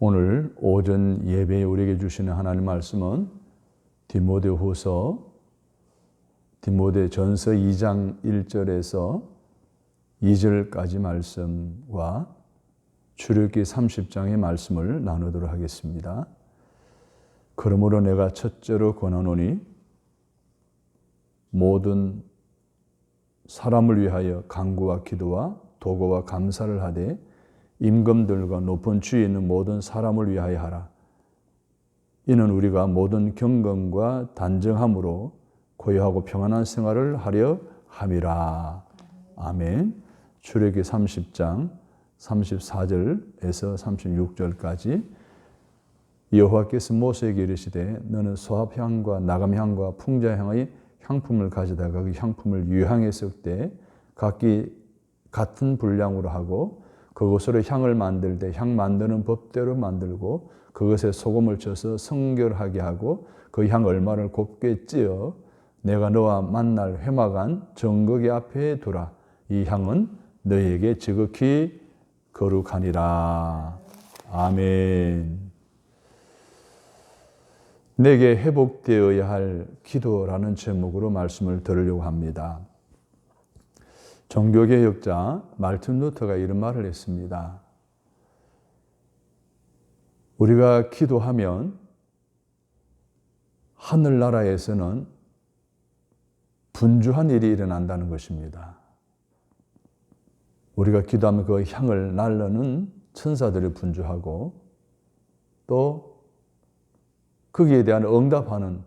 오늘 오전 예배에 우리에게 주시는 하나님 말씀은 디모데전서 2장 1절에서 2절까지 말씀과 출애굽기 30장의 말씀을 나누도록 하겠습니다. 그러므로 내가 첫째로 권하노니 모든 사람을 위하여 간구와 기도와 도구와 감사를 하되 임금들과 높은 주위에 있는 모든 사람을 위하여 하라. 이는 우리가 모든 경건과 단정함으로 고요하고 평안한 생활을 하려 함이라. 아멘. 출애굽기 30장 34절에서 36절까지 여호와께서 모세에게 이르시되 너는 소합향과 나감향과 풍자향의 향품을 가져다가 그 향품을 유향에 섞되 각기 같은 분량으로 하고 그것으로 향을 만들 때 향 만드는 법대로 만들고 그것에 소금을 쳐서 성결하게 하고 그 향 얼마를 곱게 찌어 내가 너와 만날 회막안 정거기 앞에 두라. 이 향은 너희에게 지극히 거룩하니라. 아멘. 내게 회복되어야 할 기도라는 제목으로 말씀을 들으려고 합니다. 종교개혁자 말틴 루터가 이런 말을 했습니다. 우리가 기도하면 하늘나라에서는 분주한 일이 일어난다는 것입니다. 우리가 기도하면 그 향을 날르는 천사들이 분주하고 또 거기에 대한 응답하는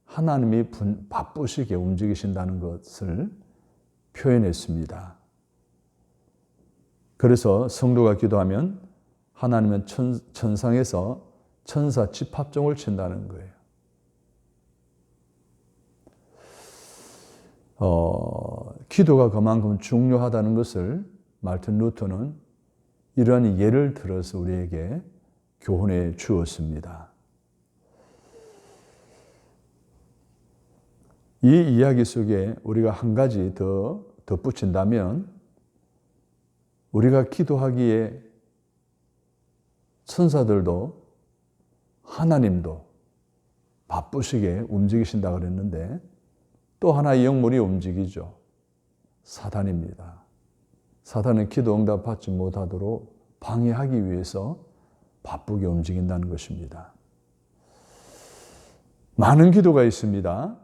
하나님이 바쁘시게 움직이신다는 것을 표현했습니다. 그래서 성도가 기도하면 하나님은 천상에서 천사 집합종을 친다는 거예요. 기도가 그만큼 중요하다는 것을 말틴 루터는 이러한 예를 들어서 우리에게 교훈해 주었습니다. 이 이야기 속에 우리가 한 가지 더 덧붙인다면 우리가 기도하기에 천사들도 하나님도 바쁘시게 움직이신다 그랬는데 또 하나의 영물이 움직이죠. 사단입니다. 사단은 기도 응답 받지 못하도록 방해하기 위해서 바쁘게 움직인다는 것입니다. 많은 기도가 있습니다.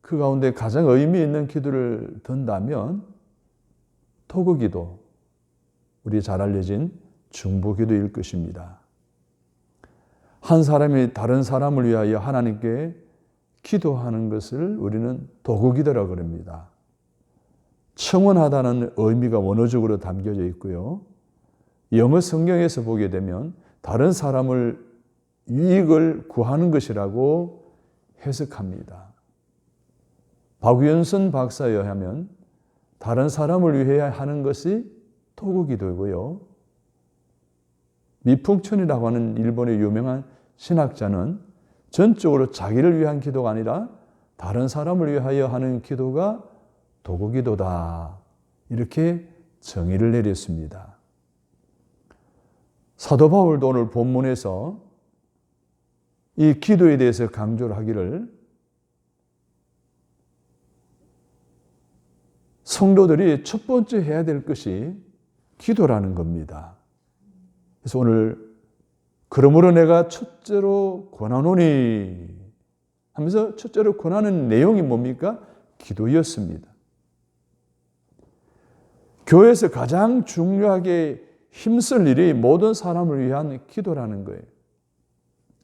그 가운데 가장 의미 있는 기도를 든다면 토구기도, 우리 잘 알려진 중보기도일 것입니다. 한 사람이 다른 사람을 위하여 하나님께 기도하는 것을 우리는 도구기도라고 합니다. 청원하다는 의미가 원어적으로 담겨져 있고요. 영어 성경에서 보게 되면 다른 사람을 유익을 구하는 것이라고 해석합니다. 박윤선 박사에 의하면 다른 사람을 위해 하는 것이 토구기도이고요. 미풍천이라고 하는 일본의 유명한 신학자는 전적으로 자기를 위한 기도가 아니라 다른 사람을 위하여 하는 기도가 도구기도다. 이렇게 정의를 내렸습니다. 사도 바울도 오늘 본문에서 이 기도에 대해서 강조를 하기를 성도들이 첫 번째 해야 될 것이 기도라는 겁니다. 그래서 오늘 그러므로 내가 첫째로 권하노니 하면서 첫째로 권하는 내용이 뭡니까? 기도였습니다. 교회에서 가장 중요하게 힘쓸 일이 모든 사람을 위한 기도라는 거예요.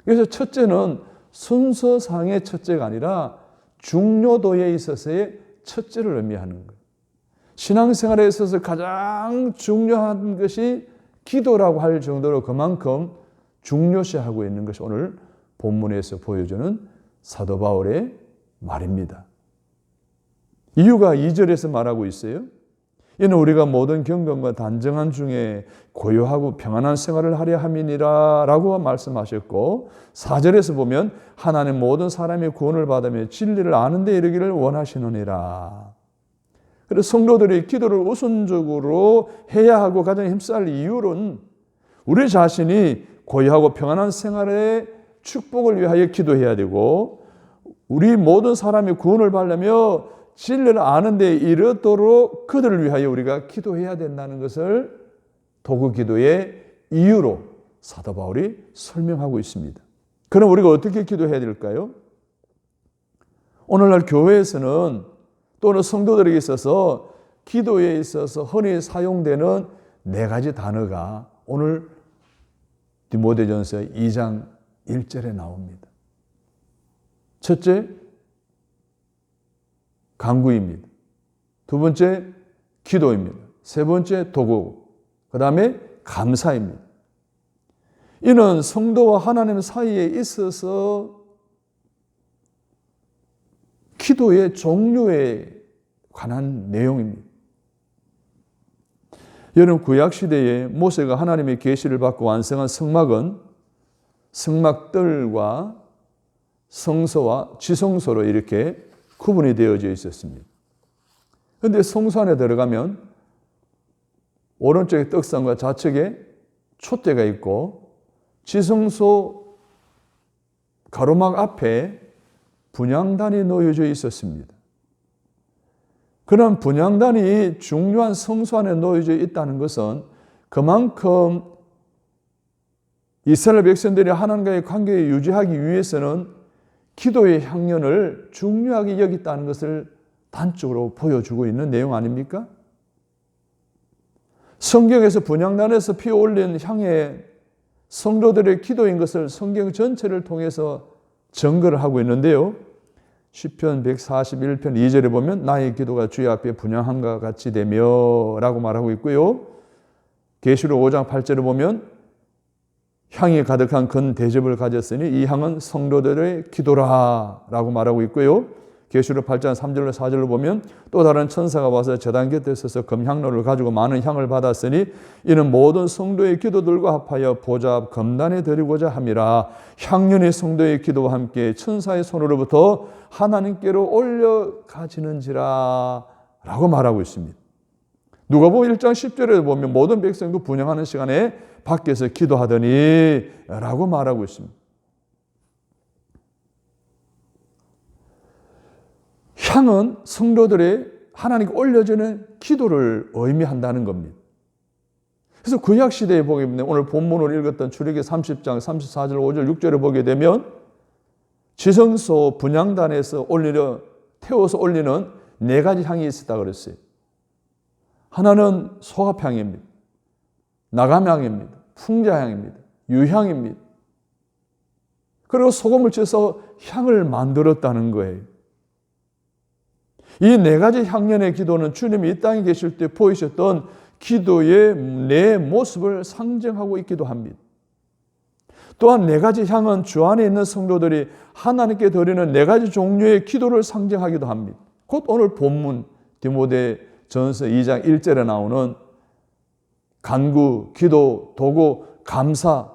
그래서 첫째는 순서상의 첫째가 아니라 중요도에 있어서의 첫째를 의미하는 거예요. 신앙생활에 있어서 가장 중요한 것이 기도라고 할 정도로 그만큼 중요시하고 있는 것이 오늘 본문에서 보여주는 사도 바울의 말입니다. 이유가 2절에서 말하고 있어요. 이는 우리가 모든 경건과 단정한 중에 고요하고 평안한 생활을 하려 함이니라 라고 말씀하셨고 4절에서 보면 하나님 모든 사람이 구원을 받으며 진리를 아는 데 이르기를 원하시느니라. 그래서 성도들이 기도를 우선적으로 해야 하고 가장 힘쓸 이유는 우리 자신이 고요하고 평안한 생활의 축복을 위하여 기도해야 되고, 우리 모든 사람이 구원을 받으려며 진리를 아는 데 이르도록 그들을 위하여 우리가 기도해야 된다는 것을 도구 기도의 이유로 사도 바울이 설명하고 있습니다. 그럼 우리가 어떻게 기도해야 될까요? 오늘날 교회에서는 또는 성도들에게 있어서 기도에 있어서 흔히 사용되는 4가지 단어가 오늘 디모데전서 2장 1절에 나옵니다. 첫째, 간구입니다. 두 번째, 기도입니다. 세 번째, 도구. 그 다음에 감사입니다. 이는 성도와 하나님 사이에 있어서 기도의 종류에 관한 내용입니다. 여러분, 구약시대에 모세가 하나님의 계시를 받고 완성한 성막은 성막들과 성소와 지성소로 이렇게 구분이 되어져 있었습니다. 그런데 성소 안에 들어가면 오른쪽에 떡상과 좌측에 촛대가 있고 지성소 가로막 앞에 분향단이 놓여져 있었습니다. 그런 분향단이 중요한 성소 안에 놓여져 있다는 것은 그만큼 이스라엘 백성들이 하나님과의 관계를 유지하기 위해서는 기도의 향연을 중요하게 여겼다는 것을 단적으로 보여주고 있는 내용 아닙니까? 성경에서 분향단에서 피어올린 향에 성도들의 기도인 것을 성경 전체를 통해서 증거를 하고 있는데요. 시편 141편 2절에 보면 나의 기도가 주의 앞에 분향함과 같이 되며 라고 말하고 있고요. 계시록 5장 8절에 보면 향이 가득한 큰 대접을 가졌으니 이 향은 성도들의 기도라 라고 말하고 있고요. 계시록 8장 3절로 4절로 보면 또 다른 천사가 와서 제단 곁에 서서 금향로를 가지고 많은 향을 받았으니 이는 모든 성도의 기도들과 합하여 보좌 앞 금단에 드리고자 함이라. 향연이 성도의 기도와 함께 천사의 손으로부터 하나님께로 올려가지는지라 라고 말하고 있습니다. 누가복음 1장 10절에 보면 모든 백성도 분향하는 시간에 밖에서 기도하더니 라고 말하고 있습니다. 향은 성도들의 하나님께 올려지는 기도를 의미한다는 겁니다. 그래서 구약시대에 보게 되면 오늘 본문으로 읽었던 출애굽기 30장 34절 5절 6절에 보게 되면 지성소 분향단에서 태워서 올리는 4가지 향이 있었다 그랬어요. 하나는 소합향입니다. 나감향입니다. 풍자향입니다. 유향입니다. 그리고 소금을 쳐서 향을 만들었다는 거예요. 이 4가지 향연의 기도는 주님이 이 땅에 계실 때 보이셨던 기도의 내 모습을 상징하고 있기도 합니다. 또한 4가지 향은 주 안에 있는 성도들이 하나님께 드리는 4가지 종류의 기도를 상징하기도 합니다. 곧 오늘 본문 디모데전서 2장 1절에 나오는 간구, 기도, 도구, 감사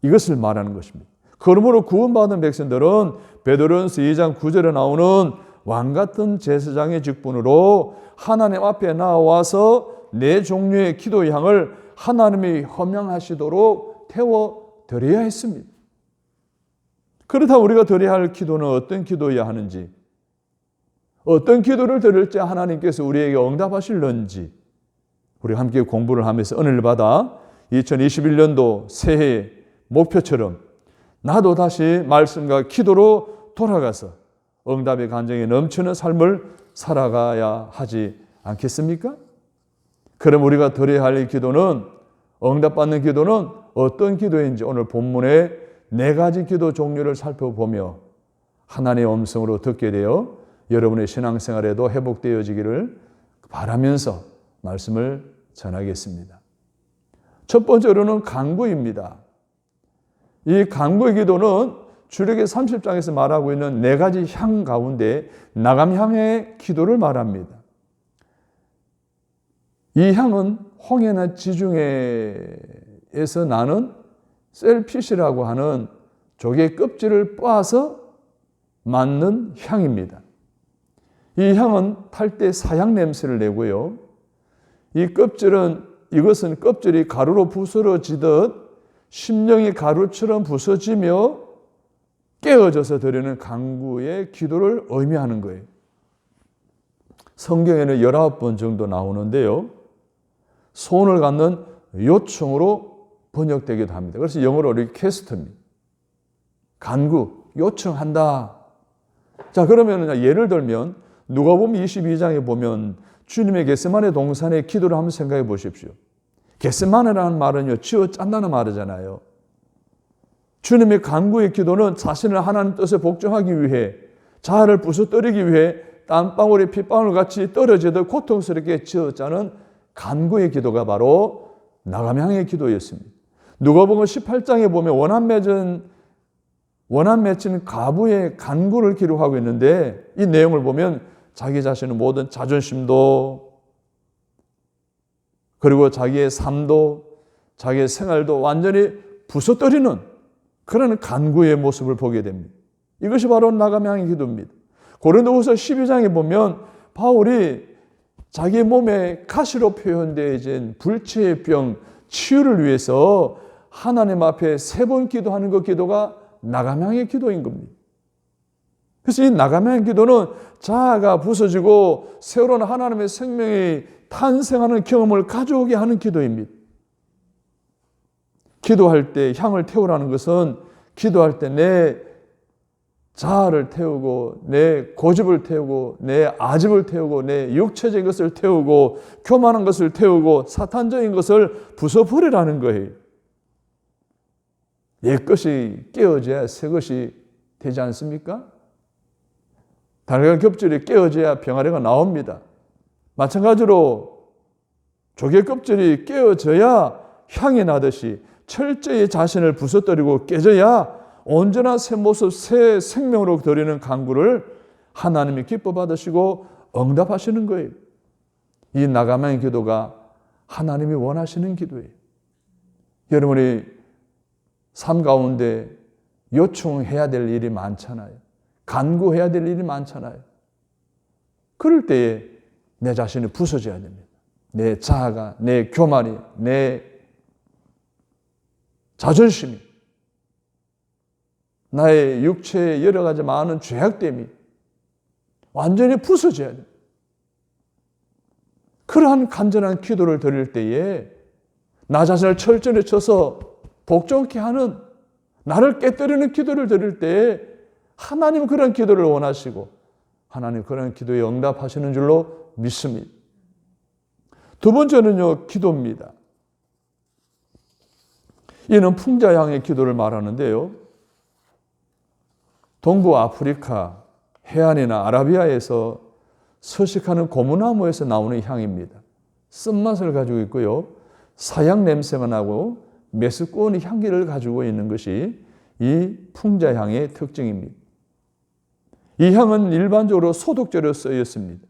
이것을 말하는 것입니다. 그러므로 구원받은 백성들은 베드로전서 2장 9절에 나오는 왕같은 제사장의 직분으로 하나님 앞에 나와서 4 종류의 기도의 향을 하나님이 허명하시도록 태워드려야 했습니다. 그렇다면 우리가 드려야 할 기도는 어떤 기도여야 하는지, 어떤 기도를 드릴 때 하나님께서 우리에게 응답하실는지 우리 함께 공부를 하면서 은혜를 받아 2021년도 새해 목표처럼 나도 다시 말씀과 기도로 돌아가서 응답의 간증이 넘치는 삶을 살아가야 하지 않겠습니까? 그럼 우리가 드려야 할 기도는, 응답받는 기도는 어떤 기도인지 오늘 본문의 4가지 기도 종류를 살펴보며 하나님의 음성으로 듣게 되어 여러분의 신앙생활에도 회복되어지기를 바라면서 말씀을 전하겠습니다. 첫 번째로는 간구입니다. 이 간구의 기도는 출애굽기 30장에서 말하고 있는 4가지 향 가운데 나감향의 기도를 말합니다. 이 향은 홍해나 지중해에서 나는 셀핏이라고 하는 조개 껍질을 빻아서 만든 향입니다. 이 향은 탈 때 사향 냄새를 내고요. 이것은 껍질이 가루로 부스러지듯 심령이 가루처럼 부서지며 깨어져서 드리는 간구의 기도를 의미하는 거예요. 성경에는 19번 정도 나오는데요. 소원을 갖는 요청으로 번역되기도 합니다. 그래서 영어로 리퀘스트입니다. 간구, 요청한다. 자, 그러면 예를 들면 누가복음 22장에 보면 주님의 겟세마네 동산의 기도를 한번 생각해 보십시오. 겟세마네라는 말은요, 쥐어 짠다는 말이잖아요. 주님의 간구의 기도는 자신을 하나님 뜻에 복종하기 위해, 자아를 부서뜨리기 위해 땀방울이 핏방울 같이 떨어지듯 고통스럽게 쥐어 짜는 간구의 기도가 바로 나감향의 기도였습니다. 누가복음 18장에 보면 원한 맺힌 과부의 간구를 기록하고 있는데, 이 내용을 보면 자기 자신의 모든 자존심도, 그리고 자기의 삶도, 자기의 생활도 완전히 부서뜨리는 그런 간구의 모습을 보게 됩니다. 이것이 바로 나감향의 기도입니다. 고린도후서 12장에 보면 바울이 자기 몸에 가시로 표현되어진 불치의 병 치유를 위해서 하나님 앞에 3번 기도하는 그 기도가 나감향의 기도인 겁니다. 그래서 이 나감향의 기도는 자아가 부서지고 새로운 하나님의 생명이 탄생하는 경험을 가져오게 하는 기도입니다. 기도할 때 향을 태우라는 것은 기도할 때 내 자아를 태우고 내 고집을 태우고 내 아집을 태우고 내 육체적인 것을 태우고 교만한 것을 태우고 사탄적인 것을 부숴버리라는 거예요. 옛 것이 깨어져야 새 것이 되지 않습니까? 달걀 껍질이 깨어져야 병아리가 나옵니다. 마찬가지로 조개 껍질이 깨어져야 향이 나듯이 철저히 자신을 부서뜨리고 깨져야 언제나 새 모습, 새 생명으로 드리는 간구를 하나님이 기뻐 받으시고 응답하시는 거예요. 이 나감향의 기도가 하나님이 원하시는 기도예요. 여러분이 삶 가운데 요청해야 될 일이 많잖아요. 간구해야 될 일이 많잖아요. 그럴 때에 내 자신이 부서져야 됩니다. 내 자아가, 내 교만이, 내 자존심이, 나의 육체의 여러 가지 많은 죄악됨이 완전히 부서져야 됩니다. 그러한 간절한 기도를 드릴 때에 나 자신을 철저히 쳐서 복종케 하는, 나를 깨뜨리는 기도를 드릴 때에 하나님은 그런 기도를 원하시고 하나님 그런 기도에 응답하시는 줄로 믿습니다. 두 번째는요, 기도입니다. 이는 풍자향의 기도를 말하는데요. 동부 아프리카, 해안이나 아라비아에서 서식하는 고무나무에서 나오는 향입니다. 쓴맛을 가지고 있고요. 사양 냄새가 나고 메스꺼운 향기를 가지고 있는 것이 이 풍자향의 특징입니다. 이 향은 일반적으로 소독제로 쓰였습니다.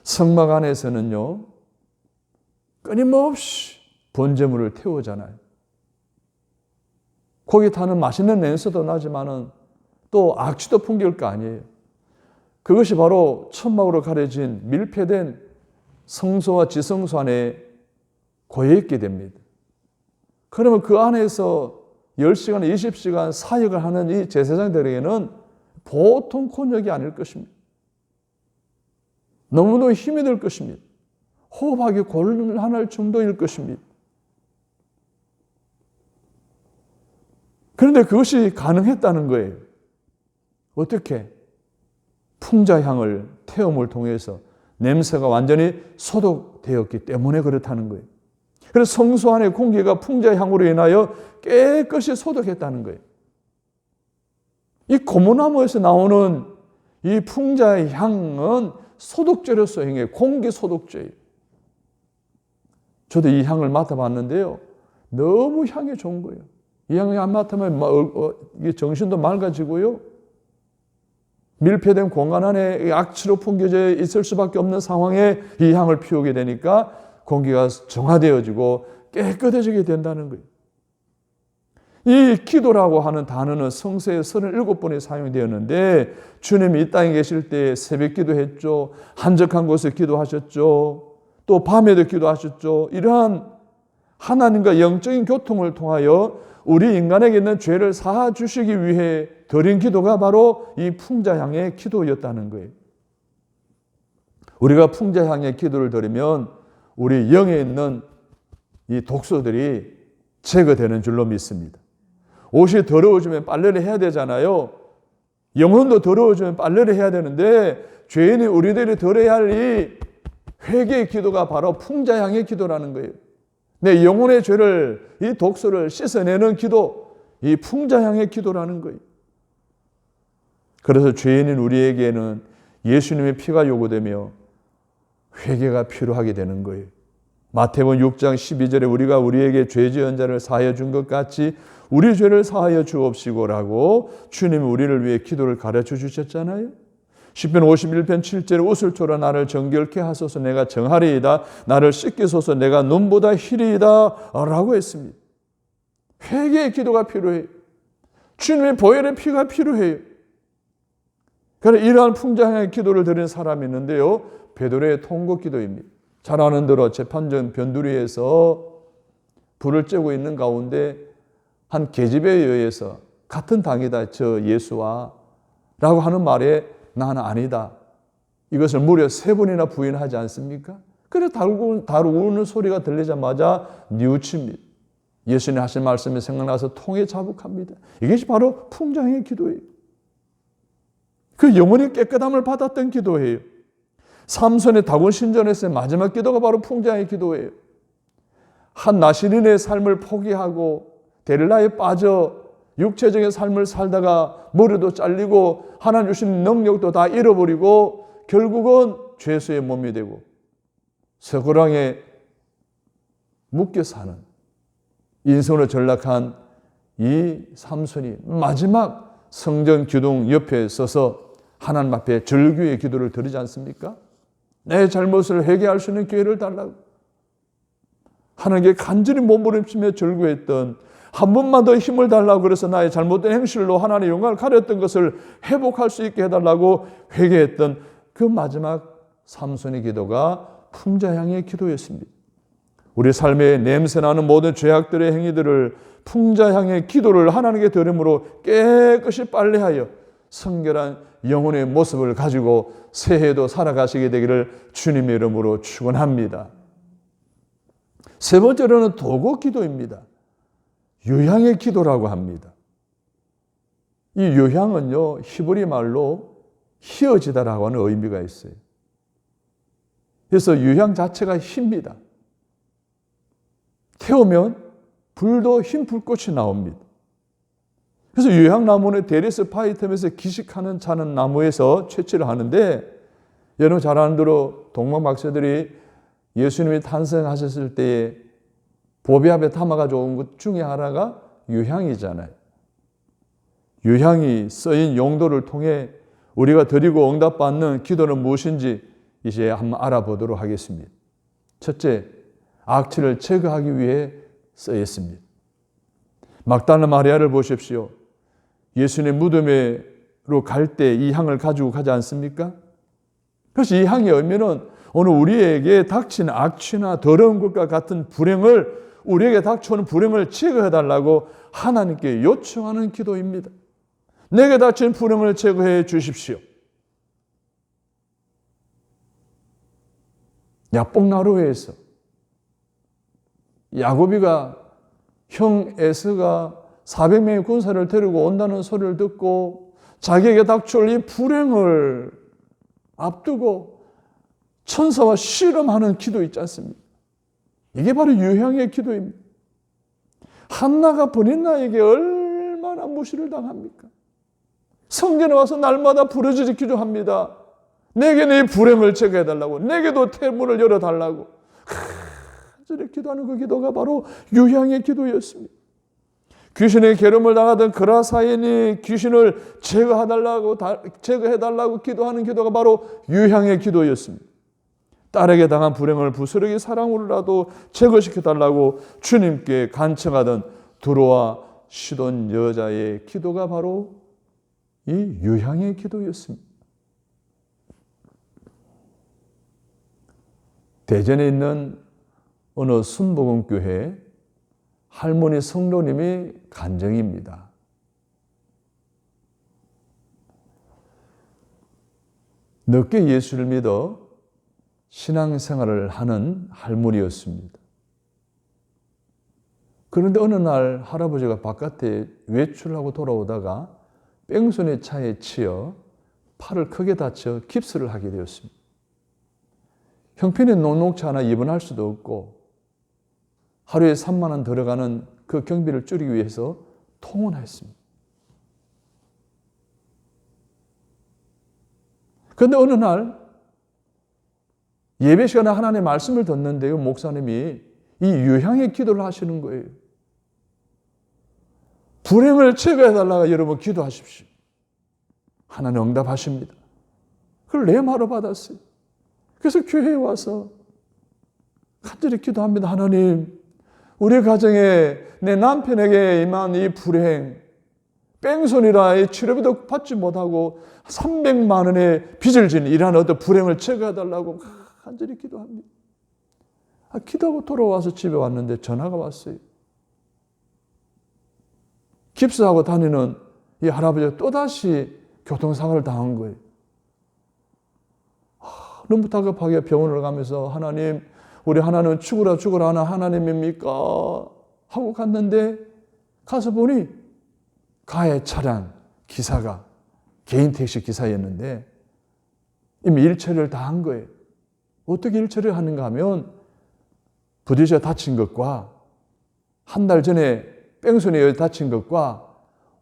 성막 안에서는요, 끊임없이 번제물을 태우잖아요. 거기 타는 맛있는 냄새도 나지만은 또 악취도 풍길 거 아니에요. 그것이 바로 천막으로 가려진 밀폐된 성소와 지성소 안에 고여있게 됩니다. 그러면 그 안에서 10시간, 20시간 사역을 하는 이 제사장들에게는 보통 곤욕이 아닐 것입니다. 너무너무 힘이 들 것입니다. 호흡하기 곤란할 정도일 것입니다. 그런데 그것이 가능했다는 거예요. 어떻게? 풍자향을 태움을 통해서 냄새가 완전히 소독되었기 때문에 그렇다는 거예요. 그래서 성소 안의 공기가 풍자향으로 인하여 깨끗이 소독했다는 거예요. 이 고무나무에서 나오는 이 풍자향은 소독제로 쓰여요. 공기 소독제예요. 저도 이 향을 맡아봤는데요. 너무 향이 좋은 거예요. 이 향을 안 맡으면 정신도 맑아지고요. 밀폐된 공간 안에 악취로 풍겨져 있을 수밖에 없는 상황에 이 향을 피우게 되니까 공기가 정화되어지고 깨끗해지게 된다는 거예요. 이 기도라고 하는 단어는 성서에 37번이 사용되었는데 주님이 이 땅에 계실 때 새벽 기도했죠. 한적한 곳에 기도하셨죠. 또 밤에도 기도하셨죠. 이러한 하나님과 영적인 교통을 통하여 우리 인간에게 있는 죄를 사하 주시기 위해 드린 기도가 바로 이 풍자향의 기도였다는 거예요. 우리가 풍자향의 기도를 드리면 우리 영에 있는 이 독소들이 제거되는 줄로 믿습니다. 옷이 더러워지면 빨래를 해야 되잖아요. 영혼도 더러워지면 빨래를 해야 되는데 죄인이 우리들이 드려야 할 이 회개의 기도가 바로 풍자향의 기도라는 거예요. 내 영혼의 죄를, 이 독소를 씻어내는 기도, 이 풍자향의 기도라는 거예요. 그래서 죄인인 우리에게는 예수님의 피가 요구되며 회개가 필요하게 되는 거예요. 마태복음 6장 12절에 우리가 우리에게 죄 지은 자를 사하여 준 것 같이 우리 죄를 사하여 주옵시고라고 주님이 우리를 위해 기도를 가르쳐 주셨잖아요. 시편 51편 7절에 옷을 조라 나를 정결케 하소서 내가 정하리이다. 나를 씻기소서 내가 눈보다 희리이다 라고 했습니다. 회개의 기도가 필요해요. 주님의 보혈의 피가 필요해요. 그래서 이러한 풍자향의 기도를 드리는 사람이 있는데요. 베드로의 통곡 기도입니다. 잘 아는 대로 재판전 변두리에서 불을 쬐고 있는 가운데 한 계집애에 의해서 같은 당이다 저 예수와 라고 하는 말에 나는 아니다. 이것을 무려 3번이나 부인하지 않습니까? 그래서 다루는 소리가 들리자마자 뉘우칩니다. 예수님 하신 말씀이 생각나서 통에 자복합니다. 이것이 바로 풍자향의 기도예요. 그 영혼의 깨끗함을 받았던 기도예요. 삼손의 다곤 신전에서의 마지막 기도가 바로 풍자향의 기도예요. 한 나시린의 삶을 포기하고 데릴라에 빠져 육체적인 삶을 살다가 머리도 잘리고 하나님 주신 능력도 다 잃어버리고 결국은 죄수의 몸이 되고 서고랑에 묶여 사는 인생으로 전락한 이 삼손이 마지막 성전 기둥 옆에 서서 하나님 앞에 절규의 기도를 드리지 않습니까? 내 잘못을 회개할 수 있는 기회를 달라고 하나님께 간절히 몸부림치며 절규했던 한 번만 더 힘을 달라고 그래서 나의 잘못된 행실로 하나님의 영광을 가렸던 것을 회복할 수 있게 해달라고 회개했던 그 마지막 삼손의 기도가 풍자향의 기도였습니다. 우리 삶에 냄새나는 모든 죄악들의 행위들을 풍자향의 기도를 하나님께 드림으로 깨끗이 빨래하여 성결한 영혼의 모습을 가지고 새해도 살아가시게 되기를 주님의 이름으로 축원합니다. 세 번째로는 도고 기도입니다. 유향의 기도라고 합니다. 이 유향은요, 히브리 말로 희어지다라고 하는 의미가 있어요. 그래서 유향 자체가 힙니다. 태우면 불도 흰 불꽃이 나옵니다. 그래서 유향나무는 데리스 파이텀에서 기식하는 자는 나무에서 채취를 하는데 여러분 잘 아는 대로 동방 박사들이 예수님이 탄생하셨을 때에 보배 앞에 담아가지고 온 것 중에 하나가 유향이잖아요. 유향이 쓰인 용도를 통해 우리가 드리고 응답받는 기도는 무엇인지 이제 한번 알아보도록 하겠습니다. 첫째, 악취를 제거하기 위해 쓰였습니다. 막달라 마리아를 보십시오. 예수님 무덤으로 갈 때 이 향을 가지고 가지 않습니까? 그래서 이 향의 의미는 오늘 우리에게 닥친 악취나 더러운 것과 같은 불행을 우리에게 닥쳐오는 불행을 제거해달라고 하나님께 요청하는 기도입니다. 내게 닥친 불행을 제거해 주십시오. 야복나루에서 야곱이가 형 에서가 400명의 군사를 데리고 온다는 소리를 듣고 자기에게 닥쳐올 이 불행을 앞두고 천사와 씨름하는 기도 있지 않습니까? 이게 바로 유향의 기도입니다. 한나가 버닌나에게 얼마나 무시를 당합니까? 성전에 와서 날마다 부르짖어 기도합니다. 내게 내 불행을 제거해달라고, 내게도 태문을 열어달라고 간절히 기도하는 그 기도가 바로 유향의 기도였습니다. 귀신의 괴롭힘을 당하던 그라사인이 귀신을 제거해달라고 기도하는 기도가 바로 유향의 기도였습니다. 딸에게 당한 불행을 부스러기 사랑으로라도 제거시켜달라고 주님께 간청하던 두로와 시돈 여자의 기도가 바로 이 유향의 기도였습니다. 대전에 있는 어느 순복음교회 할머니 성도님이 간증입니다. 늦게 예수를 믿어 신앙생활을 하는 할머니였습니다. 그런데 어느 날 할아버지가 바깥에 외출하고 돌아오다가 뺑소니 차에 치여 팔을 크게 다쳐 깁스를 하게 되었습니다. 형편이 녹록치 않아 입원할 수도 없고 하루에 3만 원 들어가는 그 경비를 줄이기 위해서 통원했습니다. 그런데 어느 날 예배 시간에 하나님의 말씀을 듣는데요, 목사님이 이 유향의 기도를 하시는 거예요. 불행을 제거해달라고 여러분 기도하십시오. 하나님 응답하십니다. 그걸 내 말로 받았어요. 그래서 교회에 와서 간절히 기도합니다. 하나님, 우리 가정에 내 남편에게 임한 이 불행, 뺑소니라 이 치료비도 받지 못하고 300만 원의 빚을 진 이러한 어떤 불행을 제거해달라고 간절히 기도합니다. 기도하고 돌아와서 집에 왔는데 전화가 왔어요. 깁스하고 다니는 이 할아버지가 또다시 교통사고를 당한 거예요. 너무 다급하게 병원을 가면서 하나님, 우리 하나는 죽으라 하는 하나님입니까? 하고 갔는데 가서 보니 가해 차량 기사가 개인 택시 기사였는데 이미 일처리를 다 한 거예요. 어떻게 일처리를 하는가 하면 부딪혀 다친 것과 한 달 전에 뺑소니에 다친 것과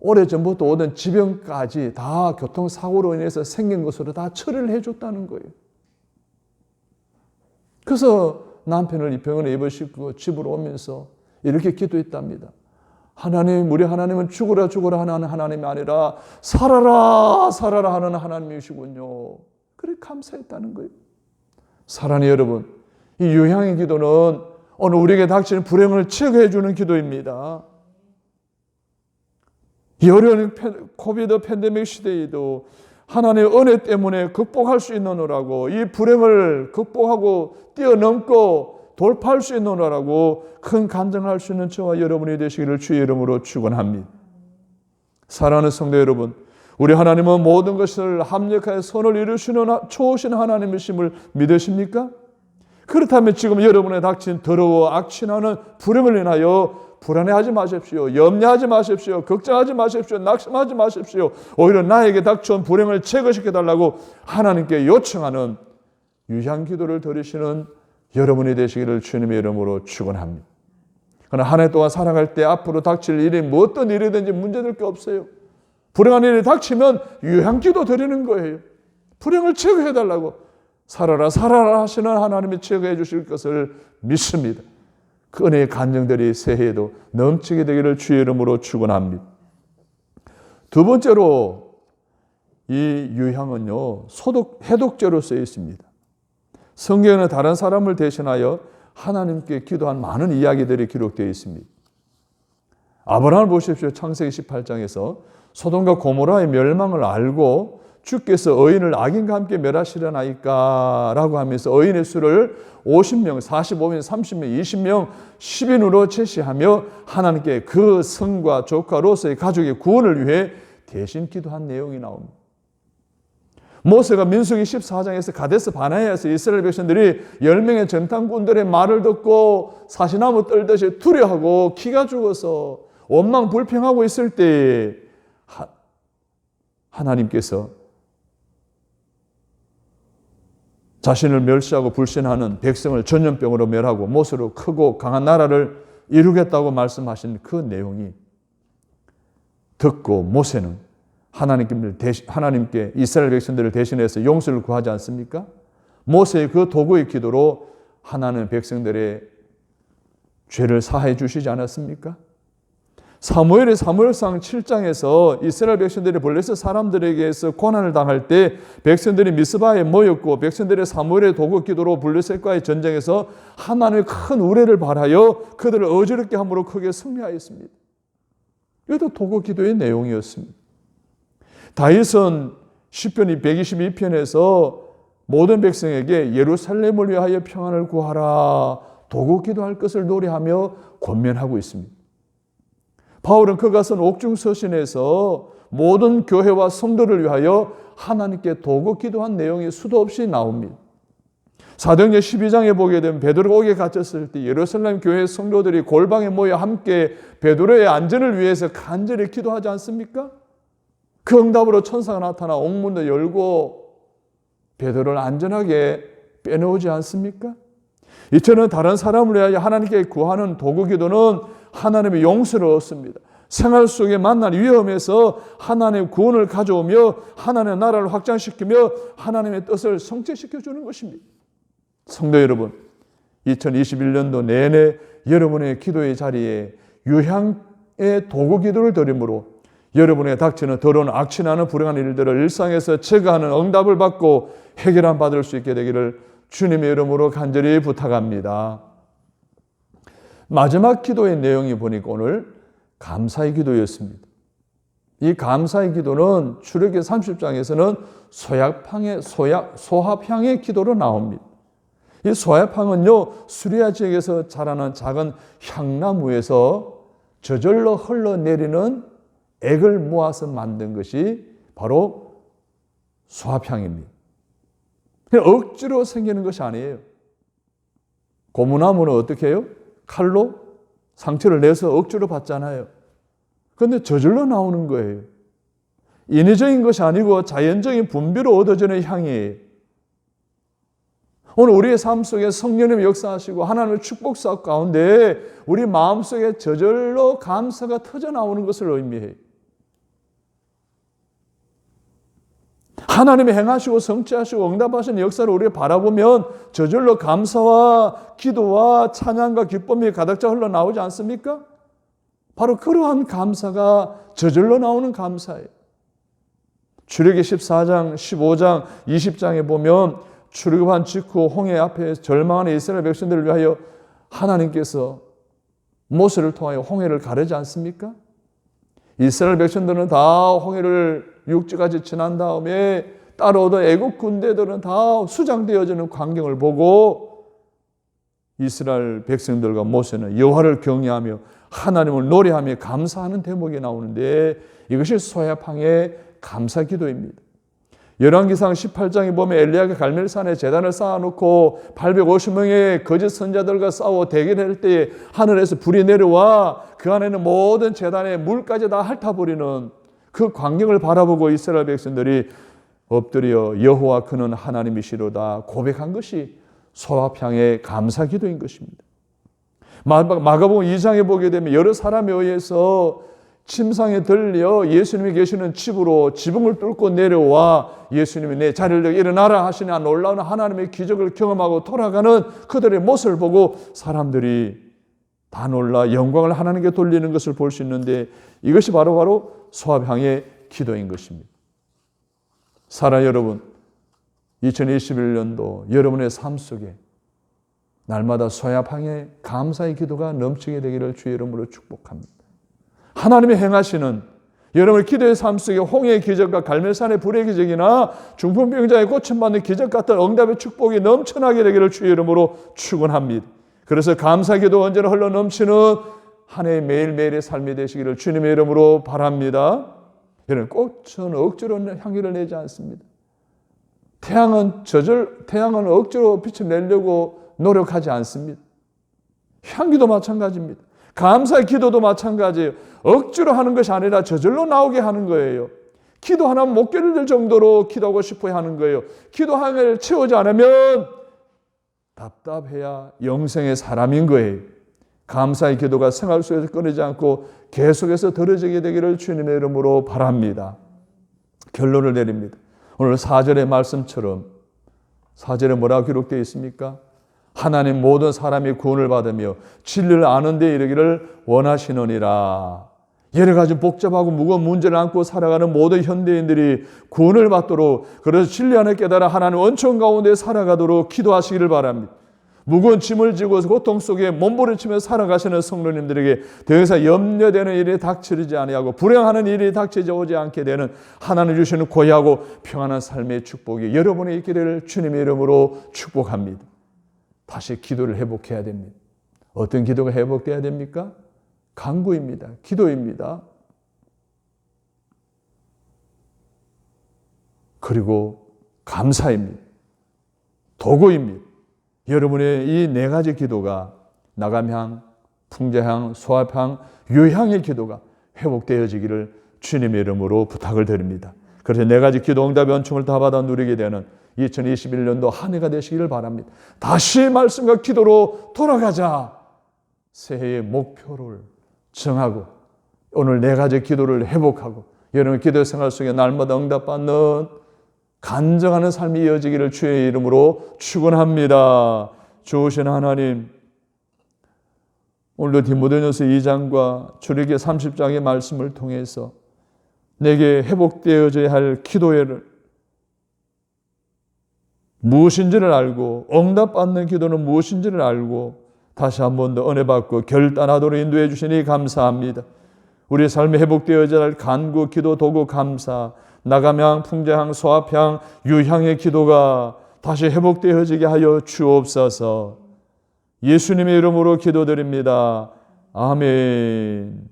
오래전부터 오던 지병까지 다 교통사고로 인해서 생긴 것으로 다 처리를 해줬다는 거예요. 그래서 남편을 이 병원에 입으시고 집으로 오면서 이렇게 기도했답니다. 하나님, 우리 하나님은 죽으라 하는 하나님이 아니라 살아라 하는 하나님이시군요. 그래 감사했다는 거예요. 사랑하는 여러분, 이 유향의 기도는 오늘 우리에게 닥치는 불행을 제거해 주는 기도입니다. 이 어려운 코비드 팬데믹 시대에도 하나님의 은혜 때문에 극복할 수 있느라고, 이 불행을 극복하고 뛰어넘고 돌파할 수 있느라고 큰 간증할 수 있는 저와 여러분이 되시기를 주의 이름으로 축원합니다. 사랑하는 성도 여러분, 우리 하나님은 모든 것을 합력하여 선을 이루시는 좋으신 하나님이심을 믿으십니까? 그렇다면 지금 여러분의 닥친 더러워 악취나는 불행을 인하여 불안해하지 마십시오. 염려하지 마십시오. 걱정하지 마십시오. 낙심하지 마십시오. 오히려 나에게 닥쳐온 불행을 제거시켜달라고 하나님께 요청하는 유향 기도를 드리시는 여러분이 되시기를 주님의 이름으로 축원합니다. 그러나 한 해 동안 살아갈 때 앞으로 닥칠 일이 어떤 일이든지 문제될 게 없어요. 불행한 일이 닥치면 유향 기도 드리는 거예요. 불행을 제거해달라고. 살아라 하시는 하나님이 제거해 주실 것을 믿습니다. 그 은혜의 간증들이 새해에도 넘치게 되기를 주의 이름으로 축원합니다. 두 번째로 이 유향은요, 해독제로 쓰여 있습니다. 성경에는 다른 사람을 대신하여 하나님께 기도한 많은 이야기들이 기록되어 있습니다. 아브라함을 보십시오. 창세기 18장에서 소돔과 고모라의 멸망을 알고 주께서 의인을 악인과 함께 멸하시려나이까 라고 하면서 의인의 수를 50명, 45명, 30명, 20명, 10인으로 제시하며 하나님께 그 성과 조카 롯의 가족의 구원을 위해 대신 기도한 내용이 나옵니다. 모세가 민수기 14장에서 가데스 바네아에서 이스라엘 백성들이 10명의 전탄꾼들의 말을 듣고 사시나무 떨듯이 두려워하고 기가 죽어서 원망 불평하고 있을 때 하나님께서 자신을 멸시하고 불신하는 백성을 전염병으로 멸하고 못으로 크고 강한 나라를 이루겠다고 말씀하신 그 내용이 듣고 모세는 하나님께 이스라엘 백성들을 대신해서 용서를 구하지 않습니까? 모세의 그 도구의 기도로 하나님은 백성들의 죄를 사하해 주시지 않았습니까? 사무엘의 사무엘상 7장에서 이스라엘 백성들이 블레셋 사람들에게서 고난을 당할 때 백성들이 미스바에 모였고 백성들의 사무엘의 도구 기도로 블레셋과의 전쟁에서 하나님의 큰 우레를 발하여 그들을 어지럽게 함으로 크게 승리하였습니다. 이것도 도구 기도의 내용이었습니다. 다윗은 시편 122편에서 모든 백성에게 예루살렘을 위하여 평안을 구하라 도구 기도할 것을 노래하며 권면하고 있습니다. 바울은 그가 쓴 옥중서신에서 모든 교회와 성도를 위하여 하나님께 도구 기도한 내용이 수도 없이 나옵니다. 사도행전 12장에 보게 되면 베드로가 옥에 갇혔을 때 예루살렘 교회 성도들이 골방에 모여 함께 베드로의 안전을 위해서 간절히 기도하지 않습니까? 그 응답으로 천사가 나타나 옥문도 열고 베드로를 안전하게 빼놓지 않습니까? 이처럼 다른 사람을 위하여 하나님께 구하는 도구 기도는 하나님의 용서를 얻습니다. 생활 속에 만난 위험에서 하나님의 구원을 가져오며 하나님의 나라를 확장시키며 하나님의 뜻을 성취시켜 주는 것입니다. 성도 여러분, 2021년도 내내 여러분의 기도의 자리에 유향의 도구 기도를 드림으로 여러분의 닥치는 더러운 악취나는 불행한 일들을 일상에서 제거하는 응답을 받고 해결함 받을 수 있게 되기를 주님의 이름으로 간절히 부탁합니다. 마지막 기도의 내용이 보니까 오늘 감사의 기도였습니다. 이 감사의 기도는 출애굽기 30장에서는 소합향의 기도로 나옵니다. 이 소합향은요, 수리아 지역에서 자라는 작은 향나무에서 저절로 흘러내리는 액을 모아서 만든 것이 바로 소합향입니다. 억지로 생기는 것이 아니에요. 고무나무는 어떻게 해요? 칼로 상처를 내서 억지로 받잖아요. 그런데 저절로 나오는 거예요. 인위적인 것이 아니고 자연적인 분비로 얻어지는 향이에요. 오늘 우리의 삶 속에 성령님이 역사하시고 하나님의 축복 사업 가운데 우리 마음속에 저절로 감사가 터져나오는 것을 의미해요. 하나님이 행하시고 성취하시고 응답하시는 역사를 우리가 바라보면 저절로 감사와 기도와 찬양과 기쁨이 가득 흘러나오지 않습니까? 바로 그러한 감사가 저절로 나오는 감사예요. 출애굽기 14장, 15장, 20장에 보면 출애굽한 직후 홍해 앞에 절망하는 이스라엘 백성들을 위하여 하나님께서 모세를 통하여 홍해를 가르지 않습니까? 이스라엘 백성들은 다 홍해를 육지까지 지난 다음에 따라오던 애국 군대들은 다 수장되어지는 광경을 보고 이스라엘 백성들과 모세는 여호와를 경외하며 하나님을 노래하며 감사하는 대목이 나오는데 이것이 소야팡의 감사 기도입니다. 열왕기상 18장에 보면 엘리야가 갈멜산에 제단을 쌓아놓고 850명의 거짓 선자들과 싸워 대결할 때에 하늘에서 불이 내려와 그 안에는 모든 제단에 물까지 다 핥아버리는 그 광경을 바라보고 이스라엘 백성들이 엎드려 여호와 그는 하나님이시로다 고백한 것이 소합향의 감사 기도인 것입니다. 마가복음 2장에 보게 되면 여러 사람에 의해서 침상에 들려 예수님이 계시는 집으로 지붕을 뚫고 내려와 예수님이 내 자리를 일어나라 하시니 놀라운 하나님의 기적을 경험하고 돌아가는 그들의 모습을 보고 사람들이 다 놀라 영광을 하나님께 돌리는 것을 볼 수 있는데 이것이 바로 소합향의 기도인 것입니다. 사랑 여러분, 2021년도 여러분의 삶 속에 날마다 소합향의 감사의 기도가 넘치게 되기를 주의 이름으로 축복합니다. 하나님이 행하시는 여러분의 기도의 삶 속에 홍해의 기적과 갈멜산의 불의 기적이나 중풍병자의 고침받는 기적 같은 응답의 축복이 넘쳐나게 되기를 주의 이름으로 축원합니다. 그래서 감사 기도 언제나 흘러 넘치는 한 해의 매일매일의 삶이 되시기를 주님의 이름으로 바랍니다. 여러분, 꽃은 억지로 향기를 내지 않습니다. 태양은 억지로 빛을 내려고 노력하지 않습니다. 향기도 마찬가지입니다. 감사의 기도도 마찬가지예요. 억지로 하는 것이 아니라 저절로 나오게 하는 거예요. 기도 하나면 못 견딜 정도로 기도하고 싶어 하는 거예요. 기도 하나를 채우지 않으면 답답해야 영생의 사람인 거예요. 감사의 기도가 생활 속에서 끊이지 않고 계속해서 들어지게 되기를 주님의 이름으로 바랍니다. 결론을 내립니다. 오늘 4절의 말씀처럼 4절에 뭐라고 기록되어 있습니까? 하나님 모든 사람이 구원을 받으며 진리를 아는 데 이르기를 원하시느니라. 여러 가지 복잡하고 무거운 문제를 안고 살아가는 모든 현대인들이 구원을 받도록, 그래서 진리 안에 깨달아 하나님 원천 가운데 살아가도록 기도하시기를 바랍니다. 무거운 짐을 지고 고통 속에 몸부림치며 살아가시는 성도님들에게 더 이상 염려되는 일이 닥치지 아니하고 불행하는 일이 닥치지 오지 않게 되는 하나님 주시는 고요하고 평안한 삶의 축복이 여러분에 있기를 주님의 이름으로 축복합니다. 다시 기도를 회복해야 됩니다. 어떤 기도가 회복돼야 됩니까? 간구입니다. 기도입니다. 그리고 감사입니다. 도구입니다. 여러분의 이 네 가지 기도가 나감향, 풍자향, 소합향, 유향의 기도가 회복되어지기를 주님의 이름으로 부탁을 드립니다. 그래서 네 가지 기도 응답의 은총을 다 받아 누리게 되는 2021년도 한 해가 되시기를 바랍니다. 다시 말씀과 기도로 돌아가자. 새해의 목표를 정하고 오늘 네 가지 기도를 회복하고 여러분 기도 생활 속에 날마다 응답받는 간증하는 삶이 이어지기를 주의 이름으로 축원합니다. 좋으신 하나님, 오늘도 디모데전서 2장과 출애굽기 30장의 말씀을 통해서 내게 회복되어져야 할 기도를 무엇인지를 알고 응답받는 기도는 무엇인지를 알고 다시 한 번 더 은혜 받고 결단하도록 인도해 주시니 감사합니다. 우리 삶에 회복되어져야 할 간구, 기도, 도구, 감사, 나감향, 풍자향, 소합향, 유향의 기도가 다시 회복되어지게 하여 주옵소서. 예수님의 이름으로 기도드립니다. 아멘.